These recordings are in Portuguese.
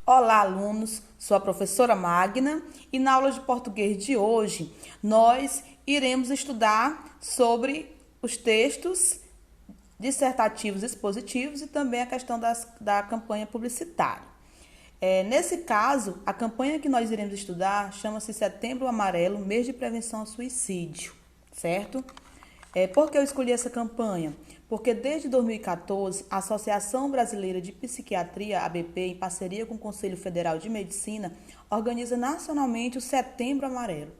Olá, alunos! Sou a professora Magna e na aula de português de hoje nós iremos estudar sobre os textos dissertativos expositivos e também a questão da campanha publicitária. Nesse caso, a campanha que nós iremos estudar chama-se Setembro Amarelo, mês de prevenção ao suicídio, certo? Por que eu escolhi essa campanha? Porque desde 2014, a Associação Brasileira de Psiquiatria, ABP, em parceria com o Conselho Federal de Medicina, organiza nacionalmente o Setembro Amarelo.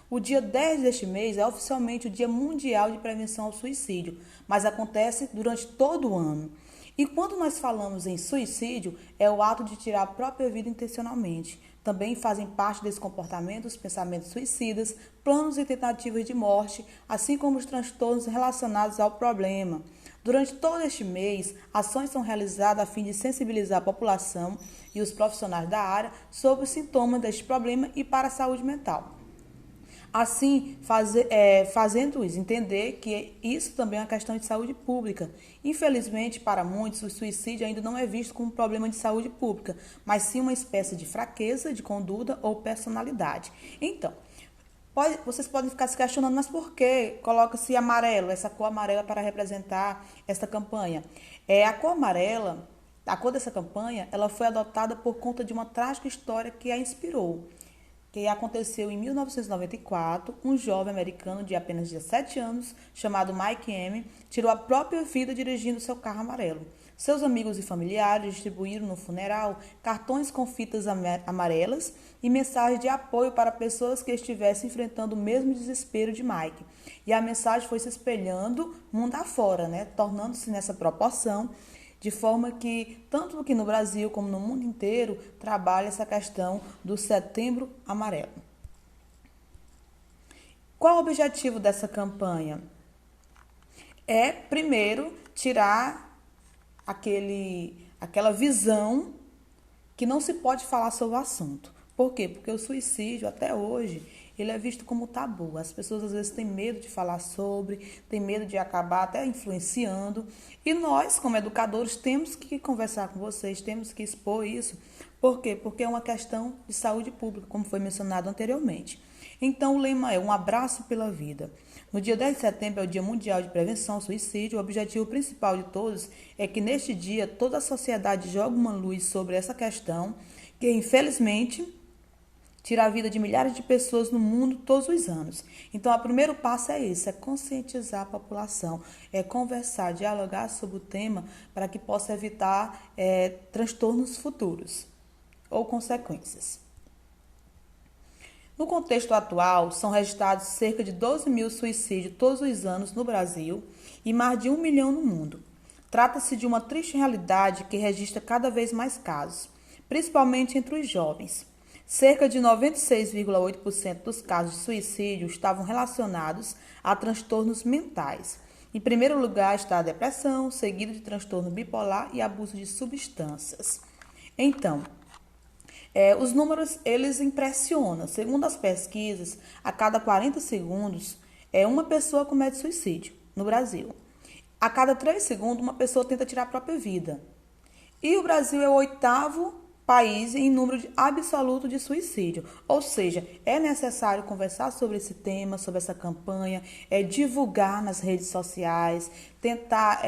O dia 10 deste mês é oficialmente o Dia Mundial de Prevenção ao Suicídio, mas acontece durante todo o ano. E quando nós falamos em suicídio, é o ato de tirar a própria vida intencionalmente. Também fazem parte desse comportamento os pensamentos suicidas, planos e tentativas de morte, assim como os transtornos relacionados ao problema. Durante todo este mês, ações são realizadas a fim de sensibilizar a população e os profissionais da área sobre os sintomas deste problema e para a saúde mental. Assim, fazendo-os entender que isso também é uma questão de saúde pública. Infelizmente, para muitos, o suicídio ainda não é visto como um problema de saúde pública, mas sim uma espécie de fraqueza, de conduta ou personalidade. Então, vocês podem ficar se questionando, mas por que coloca-se amarelo, essa cor amarela para representar esta campanha? A cor amarela, a cor dessa campanha, ela foi adotada por conta de uma trágica história que a inspirou. Que aconteceu em 1994, um jovem americano de apenas 17 anos, chamado Mike M., tirou a própria vida dirigindo seu carro amarelo. Seus amigos e familiares distribuíram no funeral cartões com fitas amarelas e mensagens de apoio para pessoas que estivessem enfrentando o mesmo desespero de Mike. E a mensagem foi se espelhando mundo afora, tornando-se nessa proporção, de forma que, tanto aqui no Brasil como no mundo inteiro, trabalha essa questão do Setembro Amarelo. Qual o objetivo dessa campanha? Primeiro, tirar aquela visão que não se pode falar sobre o assunto. Por quê? Porque o suicídio, até hoje, ele é visto como tabu. As pessoas, às vezes, têm medo de falar sobre, têm medo de acabar até influenciando. E nós, como educadores, temos que conversar com vocês, temos que expor isso. Por quê? Porque é uma questão de saúde pública, como foi mencionado anteriormente. Então, o lema é um abraço pela vida. No dia 10 de setembro é o Dia Mundial de Prevenção ao Suicídio. O objetivo principal de todos é que, neste dia, toda a sociedade jogue uma luz sobre essa questão, que, infelizmente, tira a vida de milhares de pessoas no mundo todos os anos. Então, o primeiro passo é esse, é conscientizar a população, é conversar, dialogar sobre o tema para que possa evitar transtornos futuros ou consequências. No contexto atual, são registrados cerca de 12 mil suicídios todos os anos no Brasil e mais de 1 milhão no mundo. Trata-se de uma triste realidade que registra cada vez mais casos, principalmente entre os jovens. Cerca de 96,8% dos casos de suicídio estavam relacionados a transtornos mentais. Em primeiro lugar está a depressão, seguido de transtorno bipolar e abuso de substâncias. Então, os números, eles impressionam. Segundo as pesquisas, a cada 40 segundos, uma pessoa comete suicídio no Brasil. A cada 3 segundos, uma pessoa tenta tirar a própria vida. E o Brasil é o 8º país em número absoluto de suicídio. Ou seja, é necessário conversar sobre esse tema, sobre essa campanha, divulgar nas redes sociais, tentar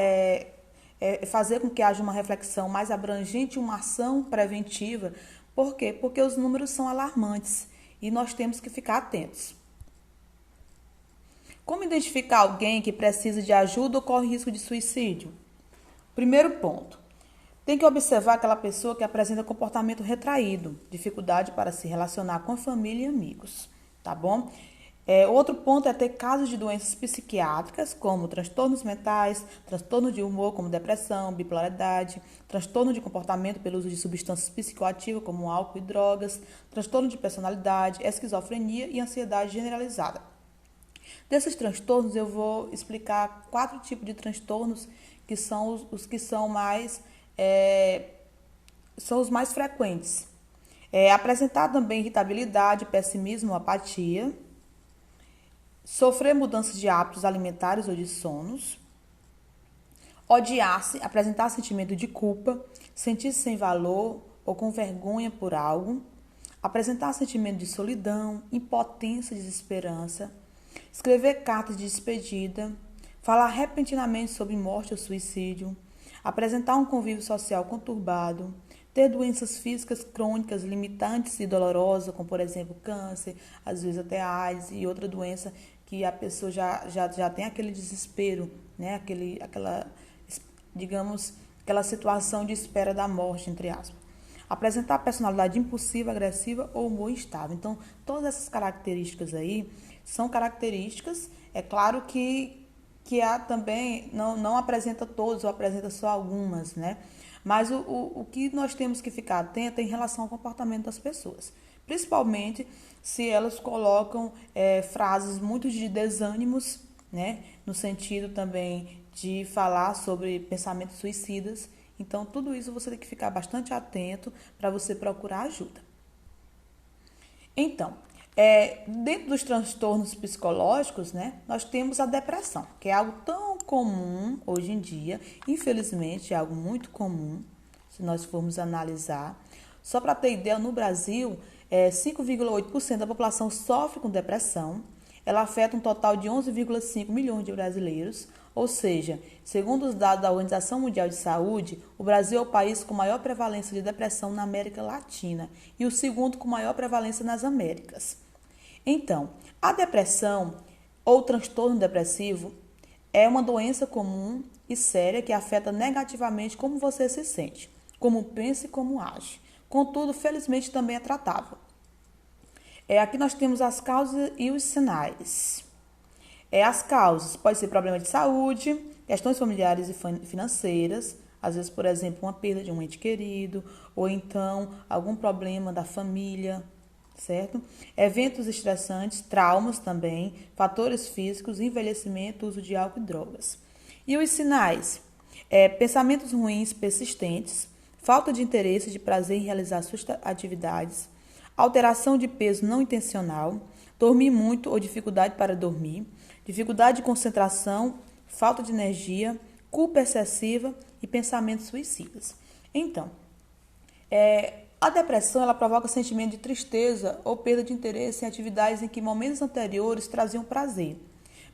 fazer com que haja uma reflexão mais abrangente, uma ação preventiva. Por quê? Porque os números são alarmantes e nós temos que ficar atentos. Como identificar alguém que precisa de ajuda ou corre risco de suicídio? Primeiro ponto. Tem que observar aquela pessoa que apresenta comportamento retraído, dificuldade para se relacionar com a família e amigos, tá bom? Outro ponto é ter casos de doenças psiquiátricas, como transtornos mentais, transtorno de humor, como depressão, bipolaridade, transtorno de comportamento pelo uso de substâncias psicoativas, como álcool e drogas, transtorno de personalidade, esquizofrenia e ansiedade generalizada. Desses transtornos, eu vou explicar 4 tipos de transtornos que são os que são os mais frequentes. Apresentar também irritabilidade, pessimismo, apatia, sofrer mudanças de hábitos alimentares ou de sonos, odiar-se, apresentar sentimento de culpa, sentir-se sem valor ou com vergonha por algo, apresentar sentimento de solidão, impotência, desesperança, escrever cartas de despedida, falar repentinamente sobre morte ou suicídio, apresentar um convívio social conturbado, ter doenças físicas crônicas, limitantes e dolorosas, como por exemplo câncer, às vezes até AIDS e outra doença que a pessoa já tem aquele desespero, né? Aquela situação de espera da morte, entre aspas. Apresentar personalidade impulsiva, agressiva ou humor instável. Então, todas essas características aí são características, é claro que há também, não apresenta todos ou apresenta só algumas, né? Mas o que nós temos que ficar atento é em relação ao comportamento das pessoas. Principalmente se elas colocam frases muito de desânimos, né? No sentido também de falar sobre pensamentos suicidas. Então, tudo isso você tem que ficar bastante atento para você procurar ajuda. Então, dentro dos transtornos psicológicos, né, nós temos a depressão, que é algo tão comum hoje em dia, infelizmente é algo muito comum, se nós formos analisar. Só para ter ideia, no Brasil, 5,8% da população sofre com depressão. Ela afeta um total de 11,5 milhões de brasileiros, ou seja, segundo os dados da Organização Mundial de Saúde, o Brasil é o país com maior prevalência de depressão na América Latina e o segundo com maior prevalência nas Américas. Então, a depressão ou transtorno depressivo é uma doença comum e séria que afeta negativamente como você se sente, como pensa e como age. Contudo, felizmente também é tratável. Aqui nós temos as causas e os sinais. As causas podem ser problemas de saúde, questões familiares e financeiras, às vezes, por exemplo, uma perda de um ente querido, ou então algum problema da família, certo? Eventos estressantes, traumas também, fatores físicos, envelhecimento, uso de álcool e drogas. E os sinais? Pensamentos ruins persistentes, falta de interesse e de prazer em realizar suas atividades, alteração de peso não intencional, dormir muito ou dificuldade para dormir, dificuldade de concentração, falta de energia, culpa excessiva e pensamentos suicidas. Então, a depressão ela provoca sentimento de tristeza ou perda de interesse em atividades em que momentos anteriores traziam prazer.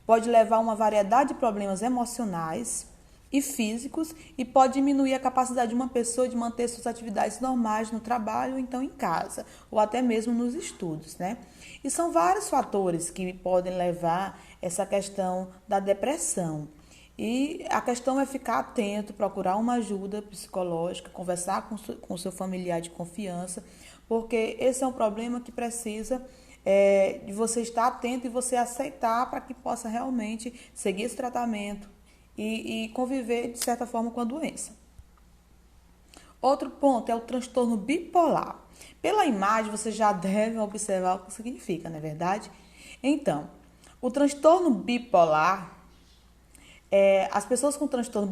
Pode levar a uma variedade de problemas emocionais e físicos e pode diminuir a capacidade de uma pessoa de manter suas atividades normais no trabalho ou então em casa, ou até mesmo nos estudos, né? E são vários fatores que podem levar essa questão da depressão. E a questão é ficar atento, procurar uma ajuda psicológica, conversar com o seu familiar de confiança, porque esse é um problema que precisa de você estar atento e você aceitar para que possa realmente seguir esse tratamento e conviver, de certa forma, com a doença. Outro ponto é o transtorno bipolar. Pela imagem, você já deve observar o que significa, não é verdade? Então, o transtorno bipolar, as pessoas com transtorno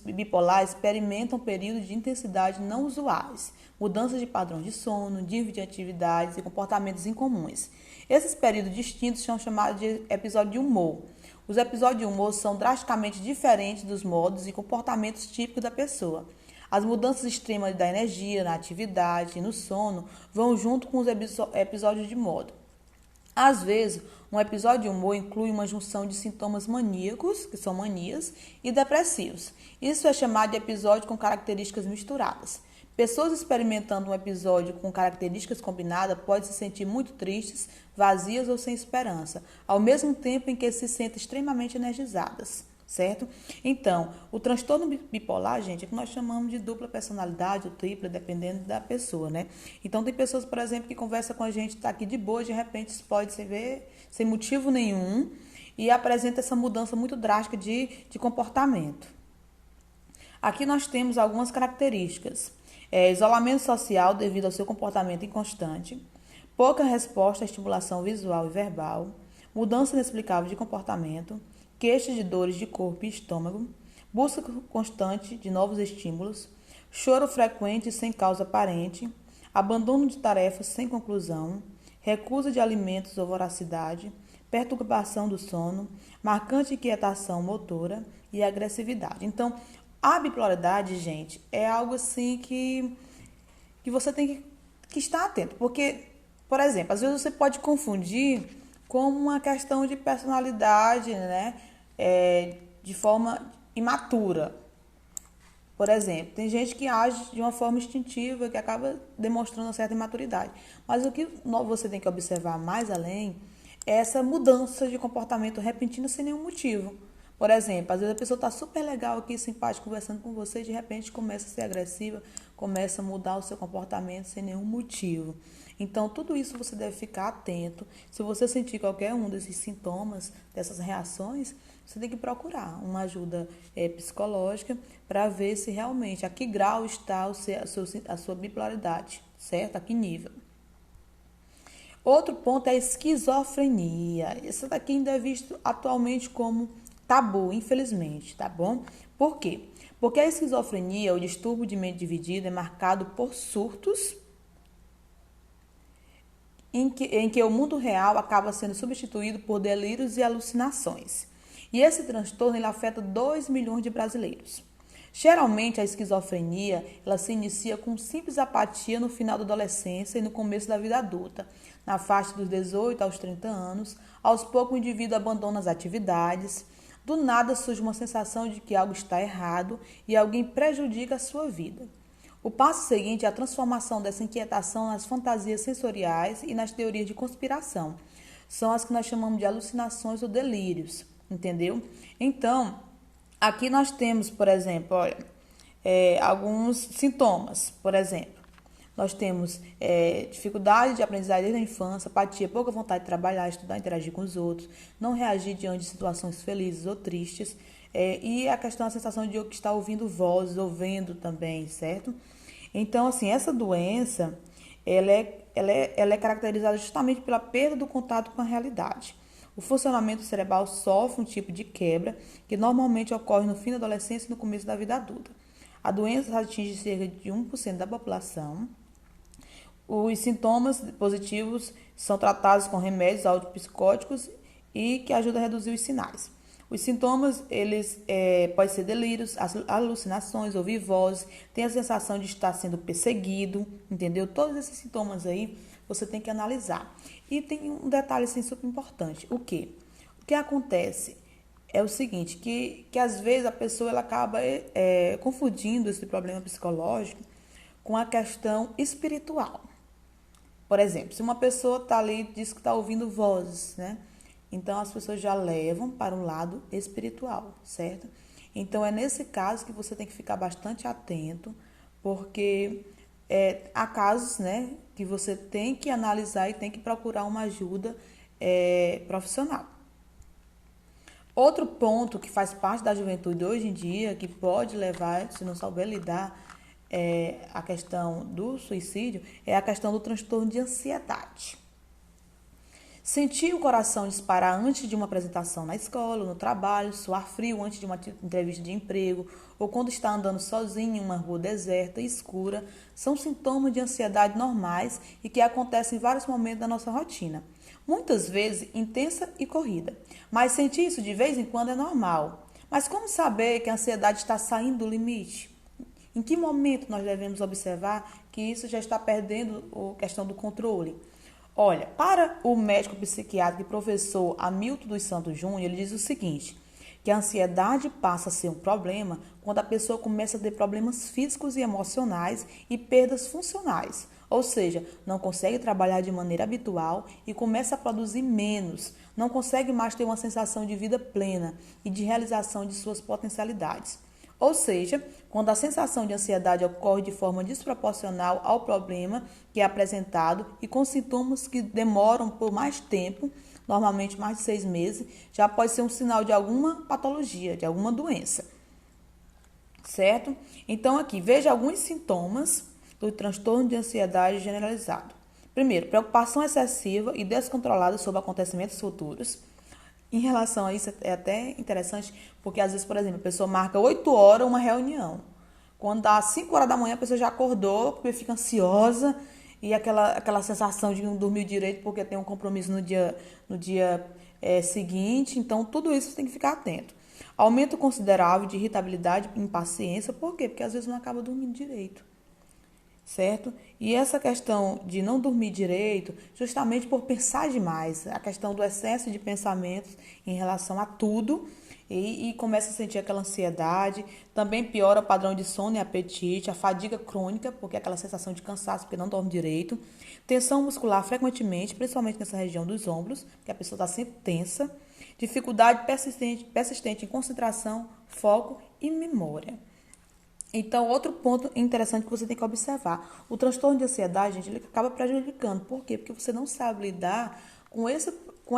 bipolar experimentam períodos de intensidade não usuais, mudanças de padrão de sono, nível de atividades e comportamentos incomuns. Esses períodos distintos são chamados de episódio de humor. Os episódios de humor são drasticamente diferentes dos modos e comportamentos típicos da pessoa. As mudanças extremas da energia, na atividade e no sono vão junto com os episódios de modo. Às vezes, um episódio de humor inclui uma junção de sintomas maníacos, que são manias, e depressivos. Isso é chamado de episódio com características misturadas. Pessoas experimentando um episódio com características combinadas podem se sentir muito tristes, vazias ou sem esperança, ao mesmo tempo em que se sentem extremamente energizadas, certo? Então, o transtorno bipolar, gente, é que nós chamamos de dupla personalidade ou tripla, dependendo da pessoa, né? Então, tem pessoas, por exemplo, que conversam com a gente, tá aqui de boa, de repente explode sem motivo nenhum e apresenta essa mudança muito drástica de comportamento. Aqui nós temos algumas características. Isolamento social devido ao seu comportamento inconstante, pouca resposta à estimulação visual e verbal, mudança inexplicável de comportamento, queixas de dores de corpo e estômago, busca constante de novos estímulos, choro frequente sem causa aparente, abandono de tarefas sem conclusão, recusa de alimentos ou voracidade, perturbação do sono, marcante inquietação motora e agressividade. Então, a bipolaridade, gente, é algo assim que você tem que estar atento. Porque, por exemplo, às vezes você pode confundir com uma questão de personalidade, né? De forma imatura. Por exemplo, tem gente que age de uma forma instintiva, que acaba demonstrando uma certa imaturidade. Mas o que você tem que observar mais além é essa mudança de comportamento repentina sem nenhum motivo. Por exemplo, às vezes a pessoa está super legal aqui, simpática, conversando com você e de repente começa a ser agressiva, começa a mudar o seu comportamento sem nenhum motivo. Então, tudo isso você deve ficar atento. Se você sentir qualquer um desses sintomas, dessas reações, você tem que procurar uma ajuda psicológica para ver se realmente a que grau está a sua bipolaridade, certo? A que nível. Outro ponto é a esquizofrenia. Essa daqui ainda é visto atualmente como tabu, infelizmente, tá bom? Por quê? Porque a esquizofrenia, o distúrbio de mente dividida, é marcado por surtos em que o mundo real acaba sendo substituído por delírios e alucinações. E esse transtorno ele afeta 2 milhões de brasileiros. Geralmente, a esquizofrenia ela se inicia com simples apatia no final da adolescência e no começo da vida adulta. Na faixa dos 18 aos 30 anos, aos poucos o indivíduo abandona as atividades. Do nada surge uma sensação de que algo está errado e alguém prejudica a sua vida. O passo seguinte é a transformação dessa inquietação nas fantasias sensoriais e nas teorias de conspiração. São as que nós chamamos de alucinações ou delírios, entendeu? Então, aqui nós temos, por exemplo, olha, alguns sintomas. Por exemplo, nós temos dificuldade de aprendizagem desde a infância, apatia, pouca vontade de trabalhar, estudar, interagir com os outros, não reagir diante de situações felizes ou tristes, e a questão da sensação de que está ouvindo vozes, ou vendo também, certo? Então, assim, essa doença, ela é caracterizada justamente pela perda do contato com a realidade. O funcionamento cerebral sofre um tipo de quebra que normalmente ocorre no fim da adolescência e no começo da vida adulta. A doença atinge cerca de 1% da população. Os sintomas positivos são tratados com remédios antipsicóticos e que ajudam a reduzir os sinais. Os sintomas, eles podem ser delírios, alucinações, ouvir vozes, ter a sensação de estar sendo perseguido, entendeu? Todos esses sintomas aí você tem que analisar. E tem um detalhe assim, super importante. O quê? O que acontece é o seguinte, que às vezes a pessoa ela acaba confundindo esse problema psicológico com a questão espiritual. Por exemplo, se uma pessoa está ali e diz que está ouvindo vozes, né? Então, as pessoas já levam para um lado espiritual, certo? Então, é nesse caso que você tem que ficar bastante atento, porque há casos, né, que você tem que analisar e tem que procurar uma ajuda profissional. Outro ponto que faz parte da juventude hoje em dia, que pode levar, se não souber lidar, a questão do suicídio, é a questão do transtorno de ansiedade. Sentir o coração disparar antes de uma apresentação na escola, no trabalho, suar frio antes de uma entrevista de emprego, ou quando está andando sozinho em uma rua deserta e escura, são sintomas de ansiedade normais e que acontecem em vários momentos da nossa rotina. Muitas vezes intensa e corrida, mas sentir isso de vez em quando é normal. Mas como saber que a ansiedade está saindo do limite? Em que momento nós devemos observar que isso já está perdendo a questão do controle? Olha, para o médico psiquiatra e professor Hamilton dos Santos Júnior, ele diz o seguinte, que a ansiedade passa a ser um problema quando a pessoa começa a ter problemas físicos e emocionais e perdas funcionais, ou seja, não consegue trabalhar de maneira habitual e começa a produzir menos, não consegue mais ter uma sensação de vida plena e de realização de suas potencialidades. Ou seja, quando a sensação de ansiedade ocorre de forma desproporcional ao problema que é apresentado e com sintomas que demoram por mais tempo, normalmente mais de 6 meses, já pode ser um sinal de alguma patologia, de alguma doença. Certo? Então, aqui, veja alguns sintomas do transtorno de ansiedade generalizado. Primeiro, preocupação excessiva e descontrolada sobre acontecimentos futuros. Em relação a isso, é até interessante, porque às vezes, por exemplo, a pessoa marca 8 horas uma reunião. Quando dá 5 horas da manhã, a pessoa já acordou, porque fica ansiosa e aquela sensação de não dormir direito porque tem um compromisso no dia seguinte. Então, tudo isso você tem que ficar atento. Aumento considerável de irritabilidade e impaciência. Por quê? Porque às vezes não acaba dormindo direito. certo? E essa questão de não dormir direito, justamente por pensar demais, a questão do excesso de pensamentos em relação a tudo, e começa a sentir aquela ansiedade, também piora o padrão de sono e apetite, a fadiga crônica, porque é aquela sensação de cansaço porque não dorme direito, tensão muscular frequentemente, principalmente nessa região dos ombros, que a pessoa está sempre tensa, dificuldade persistente em concentração, foco e memória. Então, outro ponto interessante que você tem que observar. O transtorno de ansiedade, gente, ele acaba prejudicando. Por quê? Porque você não sabe lidar com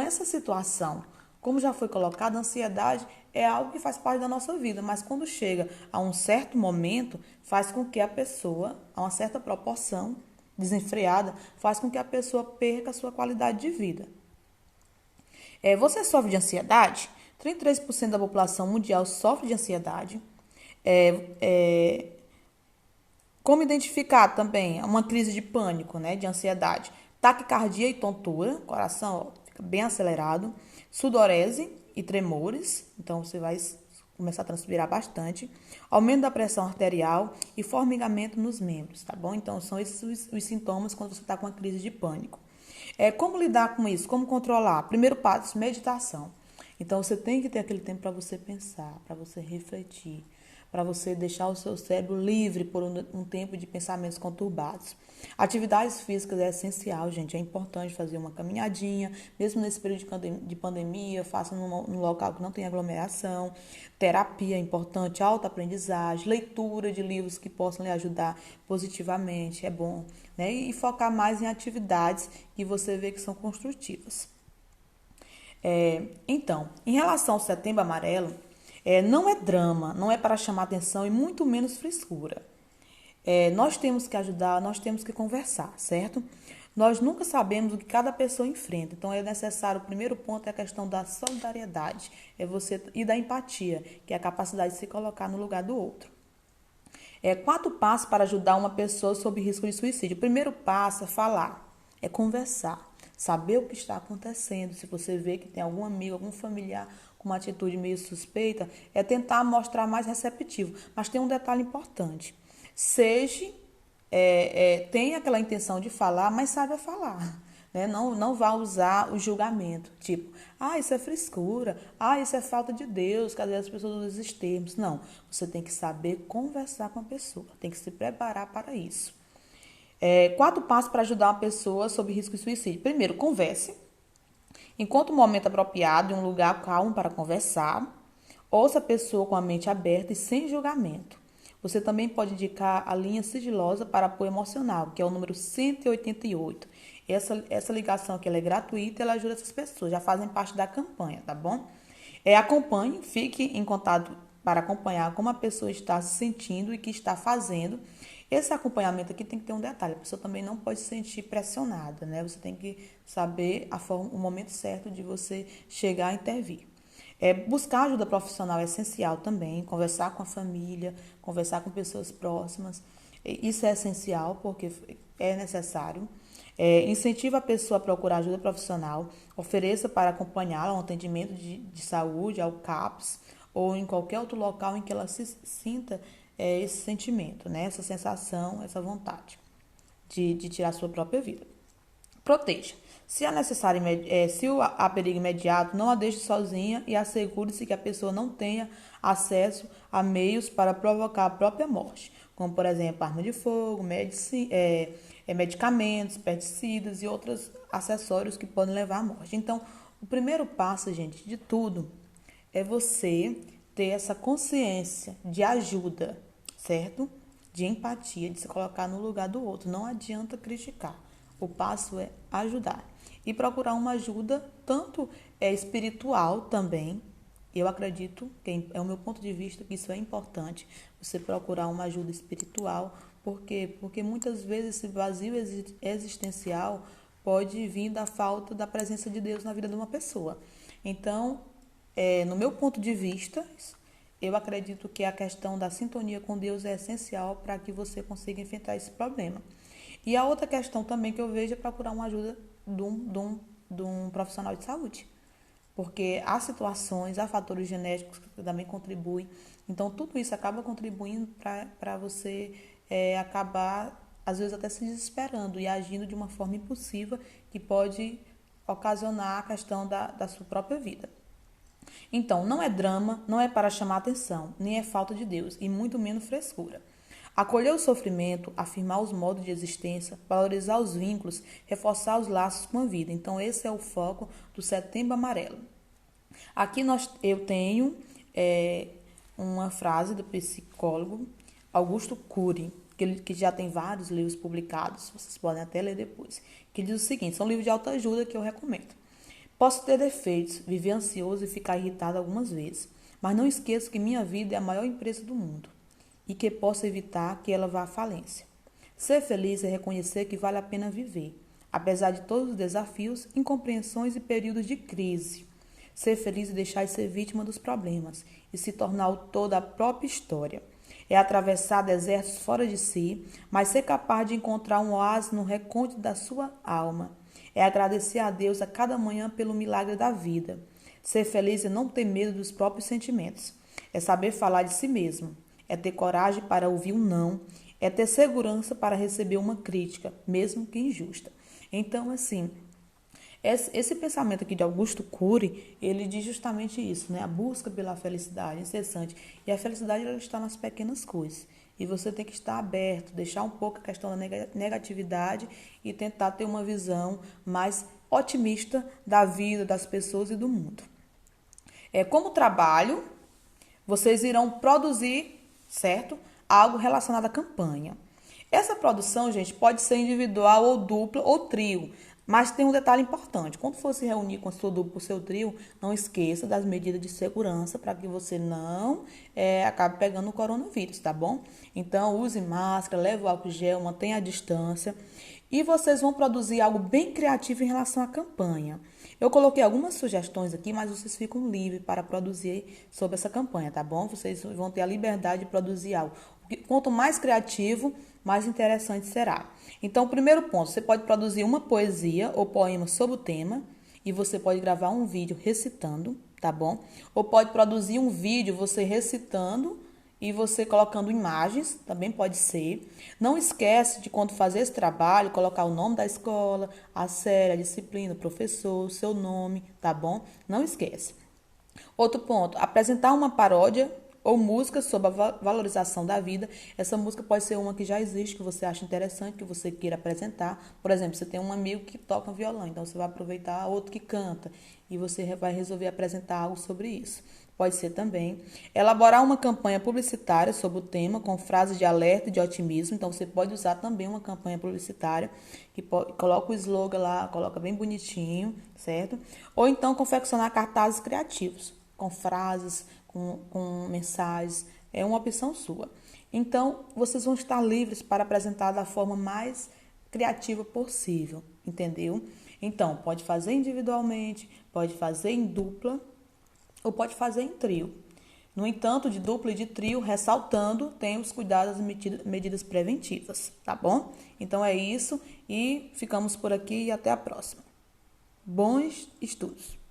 essa situação. Como já foi colocado, a ansiedade é algo que faz parte da nossa vida, mas quando chega a um certo momento, faz com que a pessoa, a uma certa proporção desenfreada, faz com que a pessoa perca a sua qualidade de vida. Você sofre de ansiedade? 33% da população mundial sofre de ansiedade. É, é, Como identificar também uma crise de pânico, né, de ansiedade? Taquicardia e tontura, coração fica bem acelerado, sudorese e tremores, então você vai começar a transpirar bastante, aumento da pressão arterial e formigamento nos membros, tá bom? Então são esses os sintomas quando você está com uma crise de pânico. Como lidar com isso? Como controlar? Primeiro passo, meditação. Então você tem que ter aquele tempo para você pensar, para você refletir, para você deixar o seu cérebro livre por um tempo de pensamentos conturbados. Atividades físicas é essencial, gente. É importante fazer uma caminhadinha, mesmo nesse período de pandemia, faça num local que não tem aglomeração. Terapia é importante, autoaprendizagem, leitura de livros que possam lhe ajudar positivamente, é bom, né? E focar mais em atividades que você vê que são construtivas. Então, em relação ao Setembro Amarelo, não é drama, não é para chamar atenção e muito menos frescura. Nós temos que ajudar, nós temos que conversar, certo? Nós nunca sabemos o que cada pessoa enfrenta, então é necessário, o primeiro ponto é a questão da solidariedade, e da empatia, que é a capacidade de se colocar no lugar do outro. 4 passos para ajudar uma pessoa sob risco de suicídio. O primeiro passo é falar, é conversar, saber o que está acontecendo. Se você vê que tem algum amigo, algum familiar com uma atitude meio suspeita, é tentar mostrar mais receptivo. Mas tem um detalhe importante. Seja, tenha aquela intenção de falar, mas saiba falar. Né? Não vá usar o julgamento, tipo, isso é frescura, isso é falta de Deus, que às vezes as pessoas usam esses termos. Não, você tem que saber conversar com a pessoa, tem que se preparar para isso. 4 passos para ajudar uma pessoa sob risco de suicídio. Primeiro, converse. Encontre um momento apropriado e um lugar calmo para conversar. Ouça a pessoa com a mente aberta e sem julgamento. Você também pode indicar a linha sigilosa para apoio emocional, que é o número 188. Essa ligação aqui ela é gratuita, ela ajuda essas pessoas, já fazem parte da campanha, tá bom? Acompanhe, fique em contato para acompanhar como a pessoa está se sentindo e o que está fazendo. Esse acompanhamento aqui tem que ter um detalhe, a pessoa também não pode se sentir pressionada, né? Você tem que saber o momento certo de você chegar a intervir. Buscar ajuda profissional é essencial também, conversar com a família, conversar com pessoas próximas. Isso é essencial porque é necessário. Incentiva a pessoa a procurar ajuda profissional, ofereça para acompanhá-la um atendimento de saúde, ao CAPS, ou em qualquer outro local em que ela se sinta esse sentimento, né? Essa sensação, essa vontade de tirar a sua própria vida. Proteja. Se é necessário, se há perigo imediato, não a deixe sozinha e assegure-se que a pessoa não tenha acesso a meios para provocar a própria morte, como, por exemplo, arma de fogo, medicamentos, pesticidas e outros acessórios que podem levar à morte. Então, o primeiro passo, gente, de tudo, é você ter essa consciência de ajuda, certo? De empatia, de se colocar no lugar do outro. Não adianta criticar. O passo é ajudar. E procurar uma ajuda, tanto espiritual também. Eu acredito, que é o meu ponto de vista, que isso é importante. Você procurar uma ajuda espiritual. Por quê? Porque muitas vezes esse vazio existencial pode vir da falta da presença de Deus na vida de uma pessoa. Então, no meu ponto de vista, eu acredito que a questão da sintonia com Deus é essencial para que você consiga enfrentar esse problema. E a outra questão também que eu vejo é procurar uma ajuda de um profissional de saúde. Porque há situações, há fatores genéticos que também contribuem. Então, tudo isso acaba contribuindo para você acabar às vezes até se desesperando e agindo de uma forma impulsiva que pode ocasionar a questão da sua própria vida. Então, não é drama, não é para chamar atenção, nem é falta de Deus, e muito menos frescura. Acolher o sofrimento, afirmar os modos de existência, valorizar os vínculos, reforçar os laços com a vida. Então, esse é o foco do Setembro Amarelo. Aqui eu tenho uma frase do psicólogo Augusto Cury, que já tem vários livros publicados, vocês podem até ler depois, que diz o seguinte, são livros de autoajuda que eu recomendo. Posso ter defeitos, viver ansioso e ficar irritado algumas vezes, mas não esqueço que minha vida é a maior empresa do mundo e que posso evitar que ela vá à falência. Ser feliz é reconhecer que vale a pena viver, apesar de todos os desafios, incompreensões e períodos de crise. Ser feliz é deixar de ser vítima dos problemas e se tornar o todo da própria história. É atravessar desertos fora de si, mas ser capaz de encontrar um oásis no recôndito da sua alma. É agradecer a Deus a cada manhã pelo milagre da vida. Ser feliz é não ter medo dos próprios sentimentos. É saber falar de si mesmo. É ter coragem para ouvir um não. É ter segurança para receber uma crítica, mesmo que injusta. Então, assim, esse pensamento aqui de Augusto Cury, ele diz justamente isso, né? A busca pela felicidade incessante. E a felicidade ela está nas pequenas coisas. E você tem que estar aberto, deixar um pouco a questão da negatividade e tentar ter uma visão mais otimista da vida, das pessoas e do mundo. Como trabalho, vocês irão produzir, certo? Algo relacionado à campanha. Essa produção, gente, pode ser individual ou dupla ou trio. Mas tem um detalhe importante, quando for se reunir com a sua dupla, o seu trio, não esqueça das medidas de segurança para que você não acabe pegando o coronavírus, tá bom? Então, use máscara, leve o álcool gel, mantenha a distância e vocês vão produzir algo bem criativo em relação à campanha. Eu coloquei algumas sugestões aqui, mas vocês ficam livres para produzir sobre essa campanha, tá bom? Vocês vão ter a liberdade de produzir algo. Quanto mais criativo, mais interessante será. Então, o primeiro ponto, você pode produzir uma poesia ou poema sobre o tema e você pode gravar um vídeo recitando, tá bom? Ou pode produzir um vídeo você recitando e você colocando imagens, também pode ser. Não esquece de, quando fazer esse trabalho, colocar o nome da escola, a série, a disciplina, o professor, o seu nome, tá bom? Não esquece. Outro ponto, apresentar uma paródia ou música sobre a valorização da vida. Essa música pode ser uma que já existe, que você acha interessante, que você queira apresentar. Por exemplo, você tem um amigo que toca violão, então você vai aproveitar outro que canta e você vai resolver apresentar algo sobre isso. Pode ser também elaborar uma campanha publicitária sobre o tema com frases de alerta e de otimismo. Então, você pode usar também uma campanha publicitária que coloca o slogan lá, coloca bem bonitinho, certo? Ou então confeccionar cartazes criativos com frases, com mensagens, é uma opção sua. Então, vocês vão estar livres para apresentar da forma mais criativa possível, entendeu? Então, pode fazer individualmente, pode fazer em dupla ou pode fazer em trio. No entanto, de dupla e de trio, ressaltando, tem os cuidados e medidas preventivas, tá bom? Então é isso e ficamos por aqui e até a próxima. Bons estudos!